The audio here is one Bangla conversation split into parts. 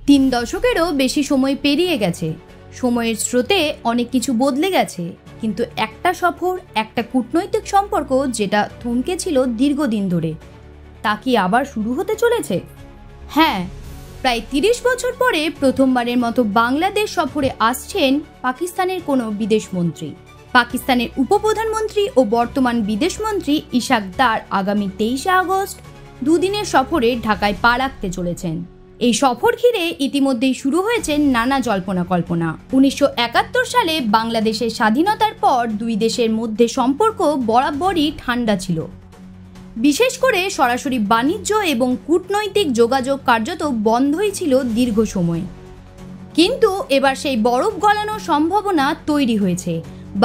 তিন দশকেরও বেশি সময় পেরিয়ে গেছে। সময়ের স্রোতে অনেক কিছু বদলে গেছে, কিন্তু একটা সফর, একটা কূটনৈতিক সম্পর্ক যেটা থমকে ছিল দীর্ঘদিন ধরে, তা কি আবার শুরু হতে চলেছে? হ্যাঁ, প্রায় ৩০ বছর পরে প্রথমবারের মতো বাংলাদেশ সফরে আসছেন পাকিস্তানের কোনো বিদেশমন্ত্রী। পাকিস্তানের উপপ্রধানমন্ত্রী ও বর্তমান বিদেশমন্ত্রী ইশাক দার আগামী ২৩শে আগস্ট দুদিনের সফরে ঢাকায় পা রাখতে চলেছেন। এই সফর ঘিরে ইতিমধ্যেই শুরু হয়েছে নানা জল্পনা কল্পনা। ১৯৭১ সালে বাংলাদেশের স্বাধীনতার পর দুই দেশের মধ্যে সম্পর্ক বরাবরই ঠান্ডা ছিল। বিশেষ করে সরাসরি বাণিজ্য এবং কূটনৈতিক যোগাযোগ কার্যত বন্ধই ছিল দীর্ঘ সময়। কিন্তু এবার সেই বরফ গলানোর সম্ভাবনা তৈরি হয়েছে।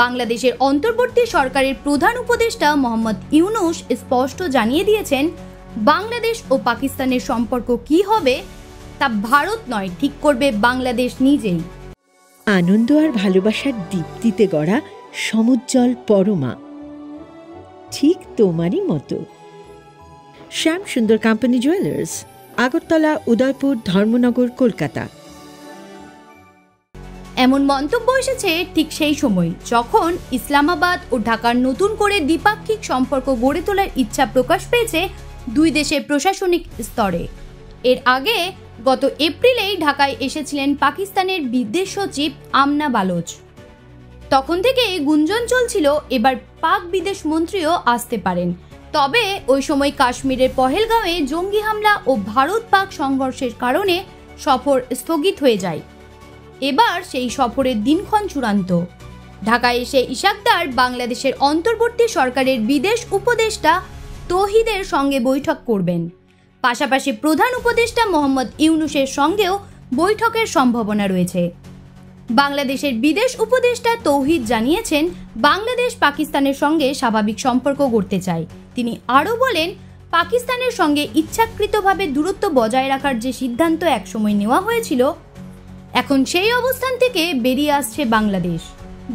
বাংলাদেশের অন্তর্বর্তী সরকারের প্রধান উপদেষ্টা মোহাম্মদ ইউনূস স্পষ্ট জানিয়ে দিয়েছেন, বাংলাদেশ ও পাকিস্তানের সম্পর্ক কি হবে তা ভারত নয়, ঠিক করবে বাংলাদেশ নিজেই। আনন্দ আর ভালোবাসার দীপ্তিতে গড়া সমুজ্জ্বল পরমা, ঠিক তোমারই মতো। শ্যাম সুন্দর কোম্পানি জুয়েলার্স, আগরতলা, উদয়পুর, ধর্মনগর, কলকাতা। এমন মন্তব্য এসেছে ঠিক সেই সময় যখন ইসলামাবাদ ও ঢাকার নতুন করে দ্বিপাক্ষিক সম্পর্ক গড়ে তোলার ইচ্ছা প্রকাশ পেয়েছে দুই দেশের প্রশাসনিক স্তরে। এর আগে গত এপ্রিলেই ঢাকায় এসেছিলেন পাকিস্তানের বিদেশ সচিব আমনা বালোচ। তখন থেকে গুঞ্জন চলছিল এবার পাক বিদেশ মন্ত্রীও আসতে পারেন। তবে ওই সময় কাশ্মীরের পহেলগাঁওয়ে জঙ্গি হামলা ও ভারত পাক সংঘর্ষের কারণে সফর স্থগিত হয়ে যায়। এবার সেই সফরের দিনক্ষণ চূড়ান্ত। ঢাকায় এসে ইশাক দার বাংলাদেশের অন্তর্বর্তী সরকারের বিদেশ উপদেষ্টা তৌহিদের সঙ্গে বৈঠক করবেন। পাশাপাশি প্রধান উপদেষ্টা মোহাম্মদ ইউনূসের সঙ্গেও বৈঠকের সম্ভাবনা রয়েছে। বাংলাদেশের বিদেশ উপদেষ্টা তৌহিদ জানিয়েছেন, বাংলাদেশ পাকিস্তানের সঙ্গে স্বাভাবিক সম্পর্ক গড়তে চায়। তিনি আরও বলেন, পাকিস্তানের সঙ্গে ইচ্ছাকৃতভাবে দূরত্ব বজায় রাখার যে সিদ্ধান্ত একসময় নেওয়া হয়েছিল, এখন সেই অবস্থান থেকে বেরিয়ে আসছে বাংলাদেশ।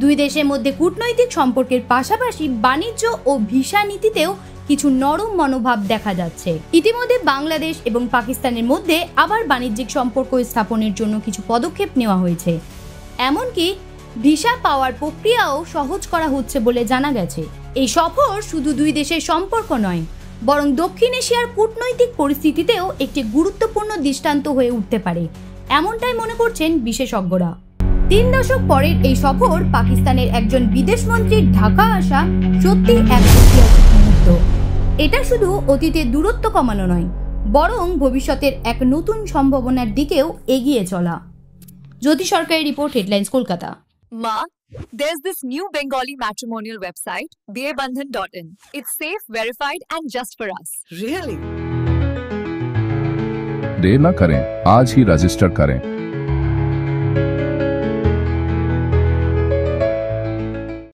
দুই দেশের মধ্যে কূটনৈতিক সম্পর্কের পাশাপাশি বাণিজ্য ও ভিসা নীতিতেও কিছু নরম মনোভাব দেখা যাচ্ছে। ইতিমধ্যে বাংলাদেশ এবং পাকিস্তানের মধ্যে আবার বাণিজ্যিক সম্পর্ক স্থাপনের জন্য কিছু পদক্ষেপ নেওয়া হয়েছে। এমনকি ভিসা পাওয়ার প্রক্রিয়াও সহজ করা হচ্ছে বলে জানা গেছে। এই সফর শুধু দুই দেশের সম্পর্ক নয়, বরং দক্ষিণ এশিয়ার কূটনৈতিক পরিস্থিতিতেও একটি গুরুত্বপূর্ণ দৃষ্টান্ত হয়ে উঠতে পারে, এমনটাই মনে করছেন বিশেষজ্ঞরা। ৩ দশক পরের এই সফর পাকিস্তানের একজন বিদেশমন্ত্রীর ঢাকা আসা সত্যি এক ঐতিহাসিক মুহূর্ত। এটা শুধু অতীতের দূরত্ব কমানো নয়, বরং ভবিষ্যতের এক নতুন সম্ভাবনার দিকেও এগিয়ে চলা। জ্যোতি সরকারি report, headlines, Kolkata. Ma, there's this new Bengali matrimonial website, BABandhan.in. It's safe, verified, and just for us. Really? देर न करें, आज ही रजिस्टर करें।